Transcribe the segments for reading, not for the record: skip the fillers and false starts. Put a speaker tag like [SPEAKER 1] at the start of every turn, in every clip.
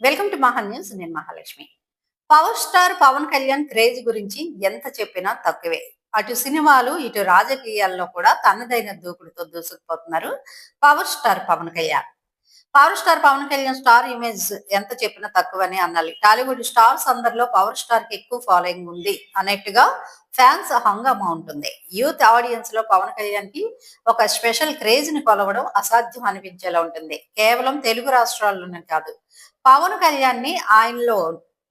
[SPEAKER 1] Welcome to Maha news. నేను Mahalakshmi. Power star Pawan Kalyan craze గురించి ఎంత చెప్పినా తక్కువే. అటు సినిమాలు, ఇటు రాజకీయాల్లో కూడా తనదైన దూకుడుతో దూసుకుపోతున్నారు power star Pawan Kalyan. Power star Pawan Kalyan star image ఎంత చెప్పినా తక్కువని అనాలి. టాలీవుడ్ స్టార్స్ అందరిలో పవర్ స్టార్ కి ఎక్కువ ఫాలోయింగ్ ఉంది అన్నట్టుగా ఫ్యాన్స్ హంగామా ఉంటుంది. యూత్ ఆడియన్స్ లో పవన్ కళ్యాణ్ కి ఒక స్పెషల్ క్రేజ్ ని కొలవడం అసాధ్యం అనిపించేలా ఉంటుంది. కేవలం తెలుగు రాష్ట్రాల్లోనే కాదు, పవన్ కళ్యాణ్ ని ఆయనలో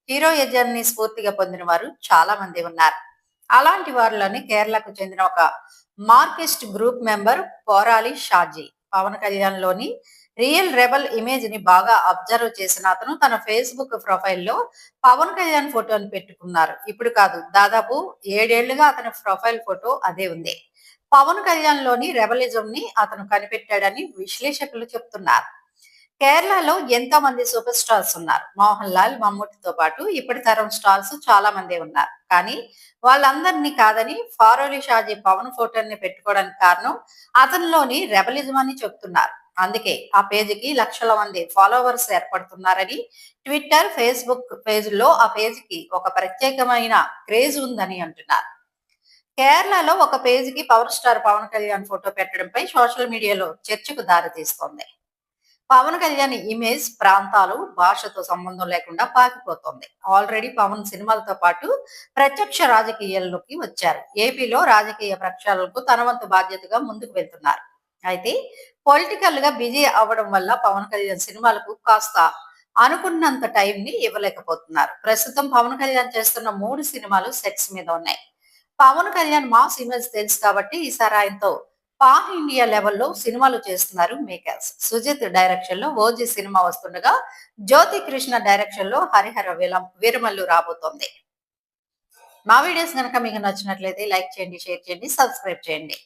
[SPEAKER 1] హీరోయిజాన్ని స్ఫూర్తిగా పొందిన వారు చాలా మంది ఉన్నారు. అలాంటి వారిలోని కేరళకు చెందిన ఒక Marxist group member Porali Shaji Pawan Kalyan లోని రియల్ రెబల్ ఇమేజ్ ని బాగా అబ్జర్వ్ చేసిన అతను తన ఫేస్బుక్ ప్రొఫైల్లో పవన్ కళ్యాణ్ ఫోటోని పెట్టుకున్నారు. ఇప్పుడు కాదు, దాదాపు 7 ఏళ్లుగా అతని ప్రొఫైల్ ఫోటో అదే ఉంది. పవన్ కళ్యాణ్ లోని రెబలిజం ని అతను కనిపెట్టాడని విశ్లేషకులు చెప్తున్నారు. కేరళలో ఎంతో మంది సూపర్ స్టార్స్ ఉన్నారు. మోహన్ లాల్, మమ్ముటితో పాటు ఇప్పటి తరం స్టార్స్ చాలా మంది ఉన్నారు. కానీ వాళ్ళందరినీ కాదని ఫారోలి షాజీ పవన్ ఫోటోని పెట్టుకోవడానికి కారణం అతనిలోని రెబలిజం అని చెప్తున్నారు. అందుకే ఆ పేజీకి లక్షల మంది ఫాలోవర్స్ ఏర్పడుతున్నారని, ట్విట్టర్, ఫేస్బుక్ పేజీల్లో ఆ పేజీకి ఒక ప్రత్యేకమైన క్రేజ్ ఉందని అంటున్నారు. కేరళలో ఒక పేజీకి power star Pawan Kalyan photo పెట్టడంపై సోషల్ మీడియాలో చర్చకు దారితీస్తోంది. పవన్ కళ్యాణ్ ఇమేజ్ ప్రాంతాలు, భాషతో సంబంధం లేకుండా పాకిపోతోంది. ఆల్రెడీ పవన్ సినిమాలతో పాటు ప్రత్యక్ష రాజకీయాల్లోకి వచ్చారు. ఏపీలో రాజకీయ ప్రక్షాళనకు తన వంతు బాధ్యతగా ముందుకు వెళ్తున్నారు. అయితే పొలిటికల్ గా బిజీ అవ్వడం వల్ల పవన్ కళ్యాణ్ సినిమాలకు కాస్త అనుకున్నంత టైం ని ఇవ్వలేకపోతున్నారు. ప్రస్తుతం పవన్ కళ్యాణ్ చేస్తున్న 3 సినిమాలు సెట్స్ మీద ఉన్నాయి. పవన్ కళ్యాణ్ మాస్ ఇమేజ్ తెలుసు కాబట్టి ఈసారి ఆయనతో పాన్ ఇండియా లెవెల్లో సినిమాలు చేస్తున్నారు మేకర్స్. సుజిత్ డైరెక్షన్ లో ఓజీ సినిమా వస్తుండగా, జ్యోతి కృష్ణ డైరెక్షన్ లో హరిహర వీరమల్లు రాబోతోంది. మా వీడియోస్ కనుక మీకు నచ్చినట్లయితే లైక్ చేయండి, షేర్ చేయండి, సబ్స్క్రైబ్ చేయండి.